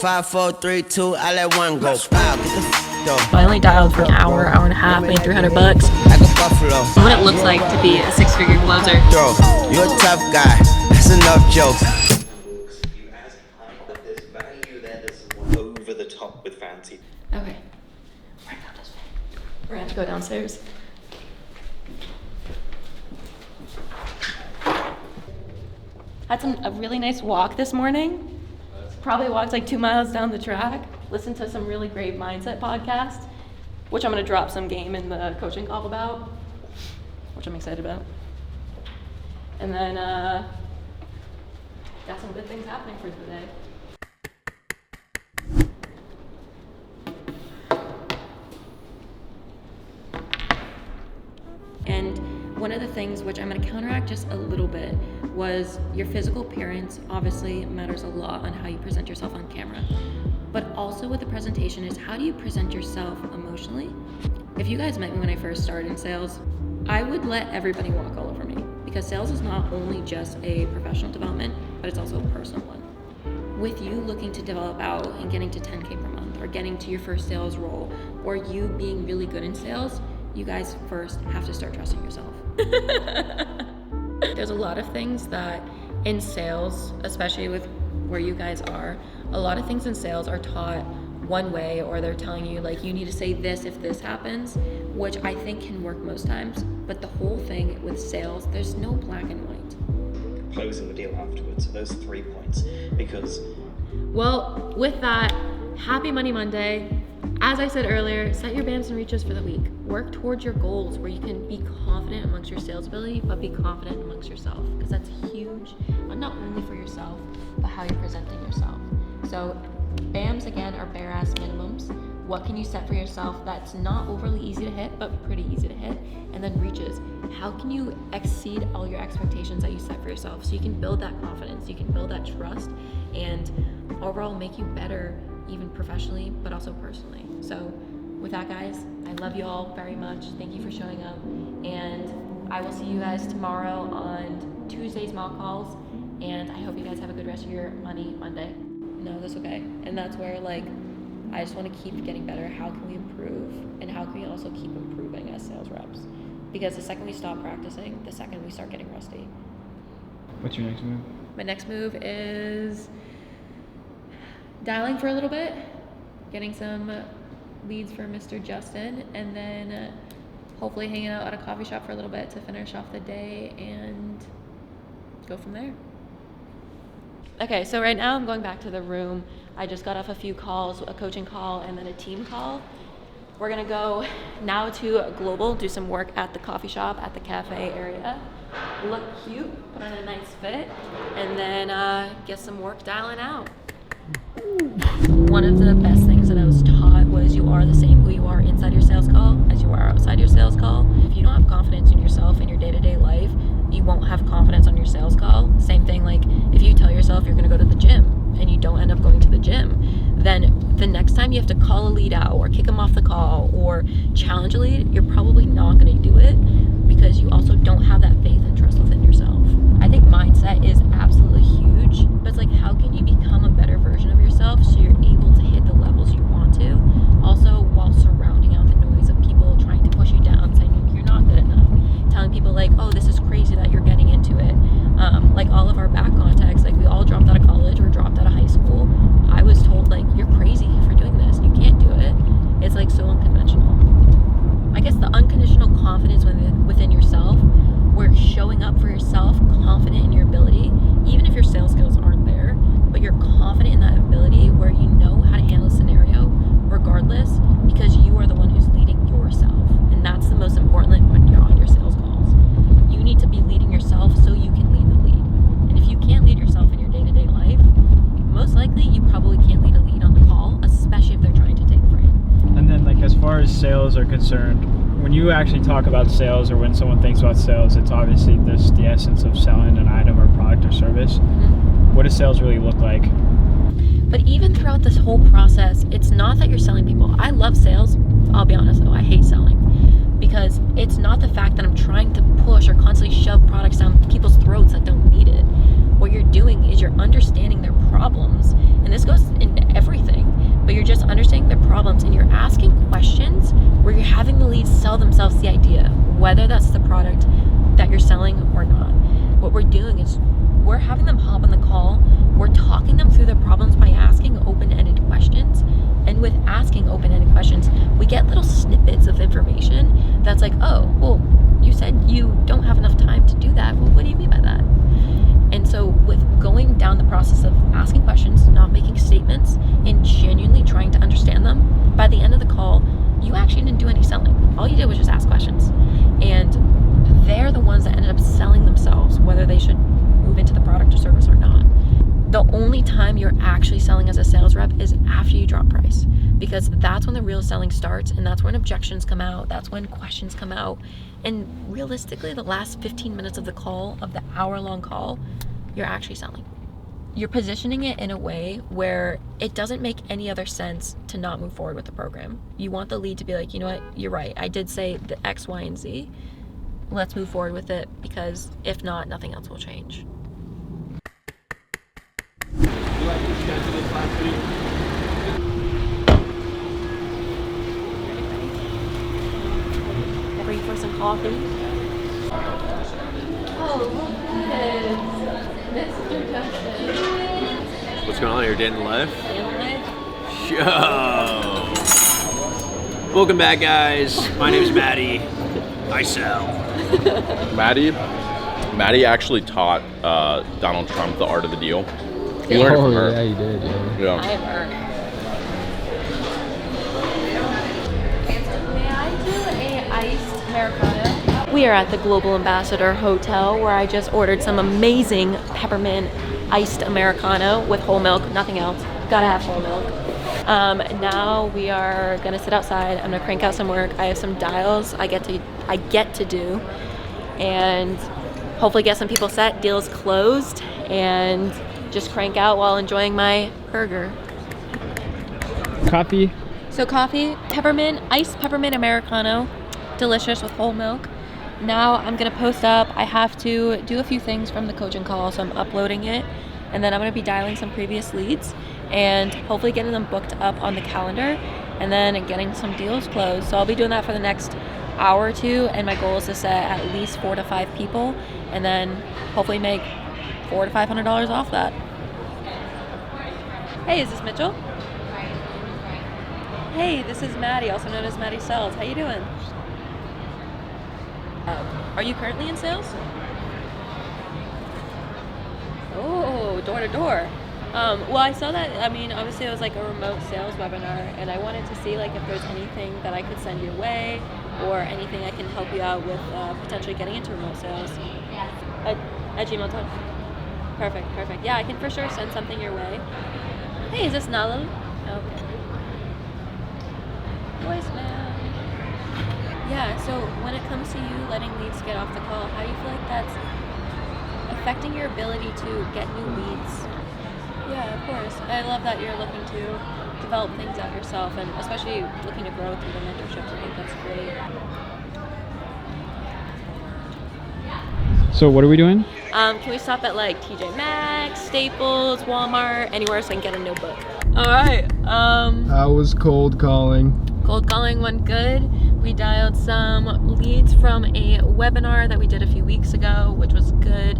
5, 4, 3, 2, I let one go. Wow, get the though. I only dialed for an hour and a half, made $300. Like a buffalo. What it looks like to be a six-figure closer. Bro, you're a tough guy. That's enough jokes. You as a client that there's value there, there's over the top with fancy. Okay. We're gonna have to go downstairs. Had a really nice walk this morning. Probably walked like 2 miles down the track. Listened to some really great mindset podcasts, which I'm gonna drop some game in the coaching call about, which I'm excited about. And then got some good things happening for today. And one of the things which I'm going to counteract just a little bit was your physical appearance obviously matters a lot on how you present yourself on camera. But also with the presentation is how do you present yourself emotionally? If you guys met me when I first started in sales, I would let everybody walk all over me because sales is not only just a professional development, but it's also a personal one. With you looking to develop out and getting to 10K per month or getting to your first sales role or you being really good in sales, you guys first have to start trusting yourself. There's a lot of things that in sales, especially with where you guys are, a lot of things in sales are taught one way or they're telling you like you need to say this if this happens, which I think can work most times. But the whole thing with sales, there's no black and white. Closing the deal afterwards, so those 3 points, because... Well, with that, happy Money Monday. As I said earlier, set your BAMs and reaches for the week. Work towards your goals where you can be confident amongst your sales ability, but be confident amongst yourself, because that's huge, not only for yourself, but how you're presenting yourself. So BAMs, again, are bare ass minimums. What can you set for yourself that's not overly easy to hit, but pretty easy to hit? And then reaches. How can you exceed all your expectations that you set for yourself so you can build that confidence, you can build that trust, and overall make you better even professionally, but also personally. So with that, guys, I love you all very much. Thank you for showing up. And I will see you guys tomorrow on Tuesday's mock calls. And I hope you guys have a good rest of your Money Monday. No, that's okay. And that's where like, I just want to keep getting better. How can we improve? And how can we also keep improving as sales reps? Because the second we stop practicing, the second we start getting rusty. What's your next move? My next move is dialing for a little bit, getting some leads for Mr. Justin, and then hopefully hanging out at a coffee shop for a little bit to finish off the day and go from there. Okay, so right now I'm going back to the room. I just got off a few calls, a coaching call and then a team call. We're gonna go now to Global, do some work at the coffee shop, at the cafe area. Look cute, put on a nice fit, and then get some work dialing out. One of the best things that I was taught was you are the same who you are inside your sales call as you are outside your sales call. If you don't have confidence in yourself in your day-to-day life, you won't have confidence on your sales call. Same thing, like if you tell yourself you're gonna go to the gym and you don't end up going to the gym, then the next time you have to call a lead out or kick them off the call or challenge a lead, you're probably not gonna do it because you also don't have that faith and trust within yourself. I think mindset is absolutely huge, but it's like how can you become a better version of yourself so you're able to hit the levels you want to, also while surrounding out the noise of people trying to push you down, saying you're not good enough, telling people like, oh, this is crazy that you're getting into it. Like all of our back contacts, like we all dropped out of college or dropped out of high school. I was told like, you're crazy for doing this, you can't do it. It's like so unconventional. I guess the unconditional confidence within yourself, where showing up for yourself, confident in your ability, even if your sales skills aren't there, but you're confident in that ability where you know how to handle a scenario regardless because you are the one who's leading yourself. And that's the most important when you're on your sales calls. You need to be leading yourself so you can lead the lead. And if you can't lead yourself in your day-to-day life, most likely you probably can't lead a lead on the call, especially if they're trying to take frame. And then like as far as sales are concerned, when you actually talk about sales or when someone thinks about sales, it's obviously the essence of selling an item or product or service. Mm-hmm. What does sales really look like? But even throughout this whole process, it's not that you're selling people. I love sales. I'll be honest though, I hate selling because it's not the fact that I'm trying to push or constantly shove products down people's throats that don't need it. What you're doing is you're understanding their problems and and this goes into everything, but you're just understanding their problems and you're asking questions where you're having the leads sell themselves the idea, whether that's the product that you're selling or not. What we're doing is we're having them hop on the call, we're talking them through their problems by asking open-ended questions, and with asking open-ended questions, we get little snippets of information that's like, oh, well, you said you don't have enough time to do that. Well, what do you mean by that? And so with going down the process of asking questions, not making statements, and genuinely trying to understand them, by the end of the call, you actually didn't do any selling. All you did was just ask questions. And they're the ones that ended up selling themselves, whether they should move into the product or service or not. The only time you're actually selling as a sales rep is after you drop price, because that's when the real selling starts, and that's when objections come out, that's when questions come out. And realistically, the last 15 minutes of the call, of the hour-long call, you're actually selling. You're positioning it in a way where it doesn't make any other sense to not move forward with the program. You want the lead to be like, you know what, you're right, I did say the X, Y, and Z. Let's move forward with it, because if not, nothing else will change. Ready for some coffee? Oh, look at this. Mr. Justin. What's going on here, Dan Live? Dan Show! Welcome back, guys. My name's Maddie. I sell. Maddie actually taught Donald Trump the art of the deal. He learned it from her. Yeah, you did. Yeah. I've heard. May I do a iced Americano? We are at the Global Ambassador Hotel, where I just ordered some amazing peppermint iced Americano with whole milk, nothing else. Gotta have whole milk. Now we are gonna sit outside. I'm gonna crank out some work. I have some dials I get to do, and hopefully get some people set, deals closed, and just crank out while enjoying my burger. Coffee. So coffee, peppermint, iced peppermint Americano, delicious with whole milk. Now I'm gonna post up. I have to do a few things from the coaching call, so I'm uploading it, and then I'm gonna be dialing some previous leads and hopefully getting them booked up on the calendar, and then getting some deals closed. So I'll be doing that for the next hour or two, and my goal is to set at least 4 to 5 people, and then hopefully make $400 to $500 off that. Hey, is this Mitchell? Hey, this is Maddie, also known as Maddie Sells. How you doing? Are you currently in sales? Oh, door to door. Well, I saw that. I mean, obviously it was like a remote sales webinar, and I wanted to see like if there's anything that I could send your way, or anything I can help you out with potentially getting into remote sales. At gmail.com. Perfect. Yeah, I can for sure send something your way. Hey, is this Nalo? Okay. Voicemail. Yeah, so when it comes to you letting leads get off the call, how do you feel like that's affecting your ability to get new leads? Yeah, of course. I love that you're looking to develop things out yourself, and especially looking to grow through the mentorships. I think that's great. So what are we doing? Can we stop at like TJ Maxx, Staples, Walmart, anywhere so I can get a notebook? All right. How was cold calling? Cold calling went good. We dialed some leads from a webinar that we did a few weeks ago, which was good.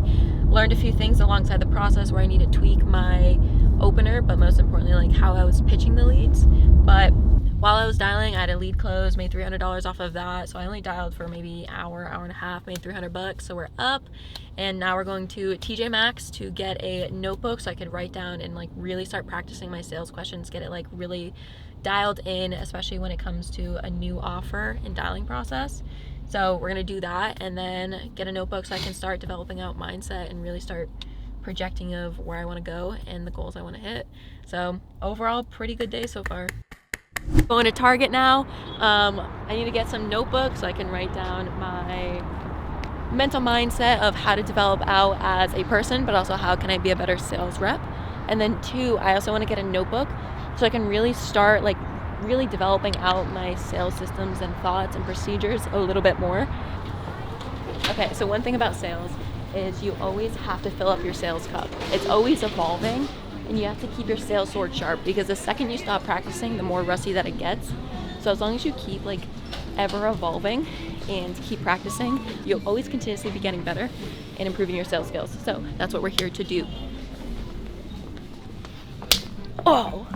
Learned a few things alongside the process where I need to tweak my opener, but most importantly, like how I was pitching the leads. But while I was dialing, I had a lead close, made $300 off of that. So I only dialed for maybe hour and a half, made $300. So we're up, and now we're going to TJ Maxx to get a notebook so I could write down and like really start practicing my sales questions, get it like really dialed in, especially when it comes to a new offer and dialing process. So we're gonna do that, and then get a notebook so I can start developing out mindset and really start projecting of where I want to go and the goals I want to hit. So overall, pretty good day so far. Going to Target now. I need to get some notebooks so I can write down my mental mindset of how to develop out as a person, but also how can I be a better sales rep. And then 2, I also want to get a notebook so I can really start like really developing out my sales systems and thoughts and procedures a little bit more. Okay, so one thing about sales is you always have to fill up your sales cup. It's always evolving. and you have to keep your sales sword sharp, because the second you stop practicing, the more rusty that it gets. So as long as you keep like ever evolving and keep practicing, you'll always continuously be getting better and improving your sales skills. So that's what we're here to do. Oh!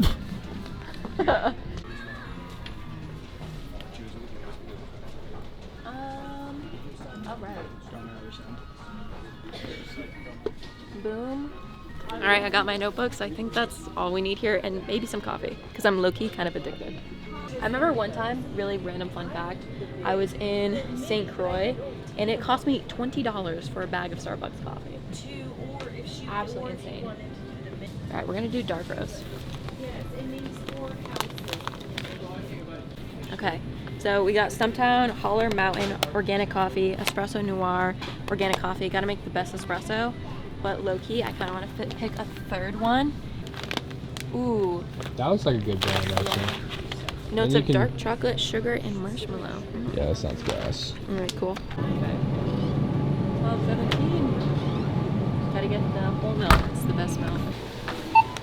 Alright. Boom. Alright, I got my notebooks. I think that's all we need here, and maybe some coffee, because I'm low-key kind of addicted. I remember one time, really random fun fact, I was in St. Croix, and it cost me $20 for a bag of Starbucks coffee. Absolutely insane. Alright, we're gonna do dark roast. Okay, so we got Stumptown, Holler Mountain, organic coffee, espresso noir, organic coffee. Gotta make the best espresso, but low-key, I kind of want to pick a third one. Ooh. That looks like a good brand, actually. Yeah. Notes of dark chocolate, sugar, and marshmallow. Yeah, that sounds gas. All right, cool. Okay. 12:17. Gotta get the whole milk. It's the best milk.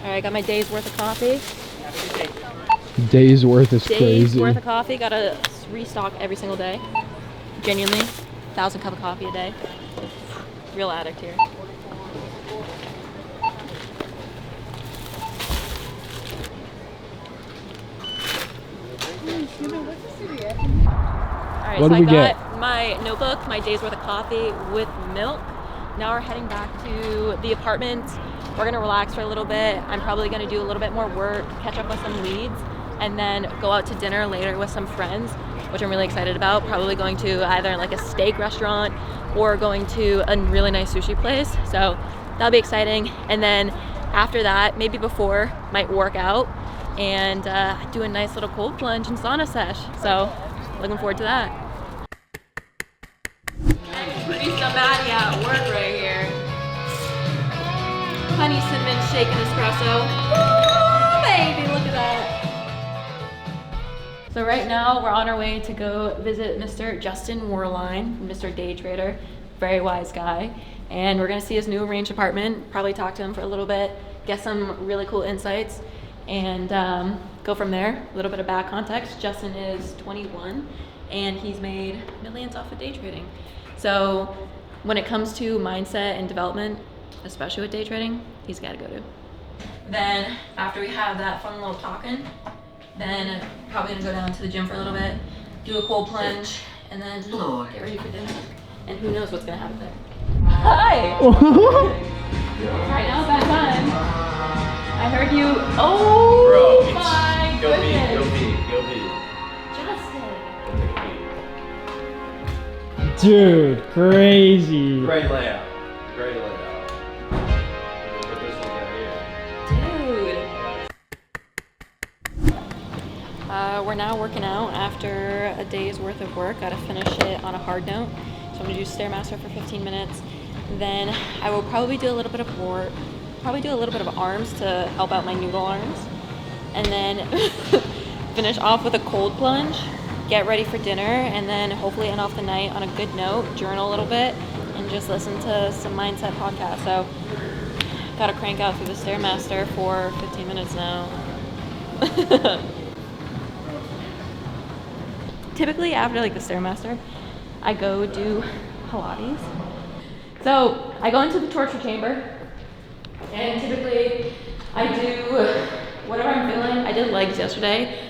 All right, got my day's worth of coffee. Day's worth is crazy. Day's worth of coffee. Gotta restock every single day. Genuinely, 1,000 cup of coffee a day. Real addict here. Alright, What so did we I get? got my notebook, my day's worth of coffee with milk. Now we're heading back to the apartment. We're gonna relax for a little bit. I'm probably gonna do a little bit more work, catch up with some leads, and then go out to dinner later with some friends, which I'm really excited about. Probably going to either like a steak restaurant or going to a really nice sushi place. So that'll be exciting. And then after that, maybe before, might work out and do a nice little cold plunge and sauna sesh. So looking forward to that. Barista Maddie at work right here. Honey cinnamon shake and espresso. Woo, baby, look at that. So right now we're on our way to go visit Mr. Justin Warline, Mr. Day Trader, very wise guy. And we're gonna see his new arranged apartment, probably talk to him for a little bit, get some really cool insights, and go from there. A little bit of back context. Justin is 21 and he's made millions off of day trading. So when it comes to mindset and development, especially with day trading, he's gotta go to. Then after we have that fun little talking, then probably gonna go down to the gym for a little bit, do a cold plunge, and then get ready for dinner. And who knows what's gonna happen there. Hi! Right now, bad time. I heard you. Oh, Bro, my go goodness. pee. Justin. Dude, crazy. Great layout. Great layout. Put this one right here. Dude. We're now working out after a day's worth of work. Gotta finish it on a hard note. So I'm gonna do Stairmaster for 15 minutes. Then I will probably do a little bit of arms to help out my noodle arms. And then finish off with a cold plunge, get ready for dinner, and then hopefully end off the night on a good note, journal a little bit, and just listen to some mindset podcasts. So gotta crank out through the Stairmaster for 15 minutes now. Typically after like the Stairmaster, I go do Pilates. So I go into the torture chamber, and typically I do whatever I'm feeling. I did legs yesterday.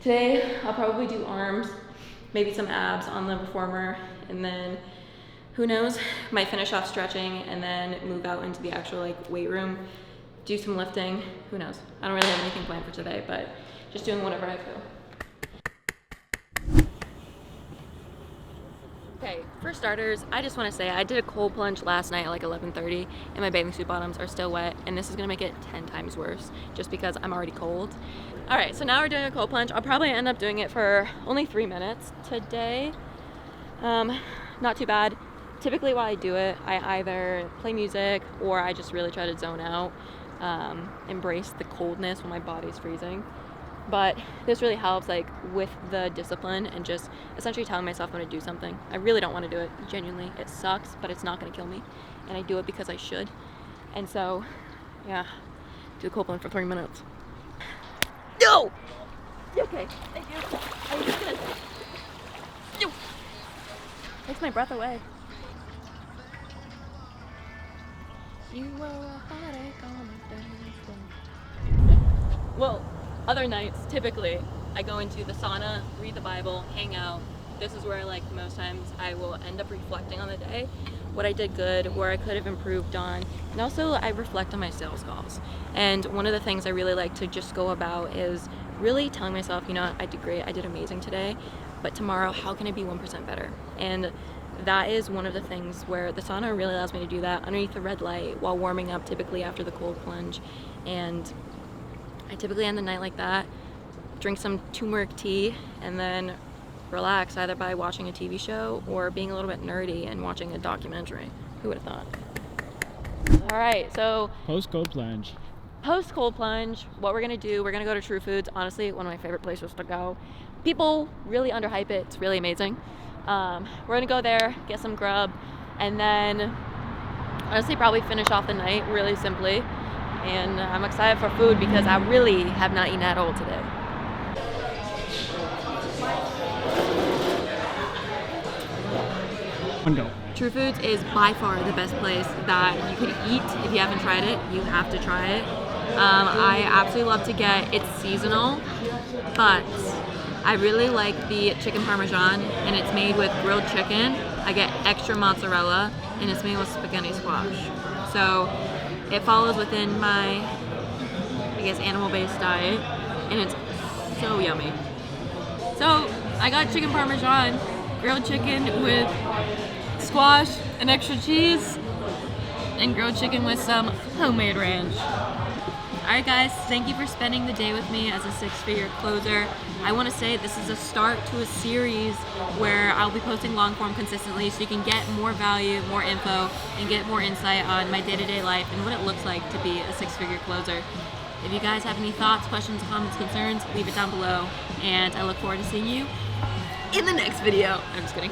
Today I'll probably do arms, maybe some abs on the reformer, and then who knows, might finish off stretching and then move out into the actual like weight room, do some lifting, who knows. I don't really have anything planned for today, but just doing whatever I feel. Okay, for starters, I just want to say I did a cold plunge last night at like 11:30 and my bathing suit bottoms are still wet, and this is going to make it 10 times worse just because I'm already cold. Alright, so now we're doing a cold plunge. I'll probably end up doing it for only 3 minutes today. Not too bad. Typically while I do it, I either play music or I just really try to zone out, embrace the coldness when my body's freezing. But this really helps like with the discipline and just essentially telling myself I'm gonna do something. I really don't want to do it, genuinely. It sucks, but it's not gonna kill me. And I do it because I should. And so, yeah, do the cold plunge for 30 minutes. No! Okay, thank you. I'm just gonna... No! Takes my breath away. You were a heartache on a dance floor. Well, other nights, typically, I go into the sauna, read the Bible, hang out. This is where, like, most times I will end up reflecting on the day, what I did good, where I could have improved on, and also I reflect on my sales calls. And one of the things I really like to just go about is really telling myself, you know, I did great, I did amazing today, but tomorrow, how can I be 1% better? And that is one of the things where the sauna really allows me to do that underneath the red light while warming up, typically after the cold plunge. And I typically end the night like that, drink some turmeric tea, and then relax either by watching a TV show or being a little bit nerdy and watching a documentary. Who would have thought? All right, so Post cold plunge. post cold plunge, what we're gonna do, we're gonna go to True Foods. Honestly, one of my favorite places to go. People really underhype it. It's really amazing. We're gonna go there, get some grub, and then honestly probably finish off the night really simply. And I'm excited for food because I really have not eaten at all today. One go. True Foods is by far the best place that you could eat. If you haven't tried it, you have to try it. I absolutely love to get, it's seasonal, but I really like the chicken parmesan, and it's made with grilled chicken. I get extra mozzarella, and it's made with spaghetti squash. So it follows within my, I guess, animal-based diet, and it's so yummy. So I got chicken parmesan, grilled chicken with squash and extra cheese, and grilled chicken with some homemade ranch. Alright guys, thank you for spending the day with me as a six-figure closer. I want to say this is a start to a series where I'll be posting long form consistently so you can get more value, more info, and get more insight on my day-to-day life and what it looks like to be a six-figure closer. If you guys have any thoughts, questions, comments, concerns, leave it down below, and I look forward to seeing you in the next video. I'm just kidding.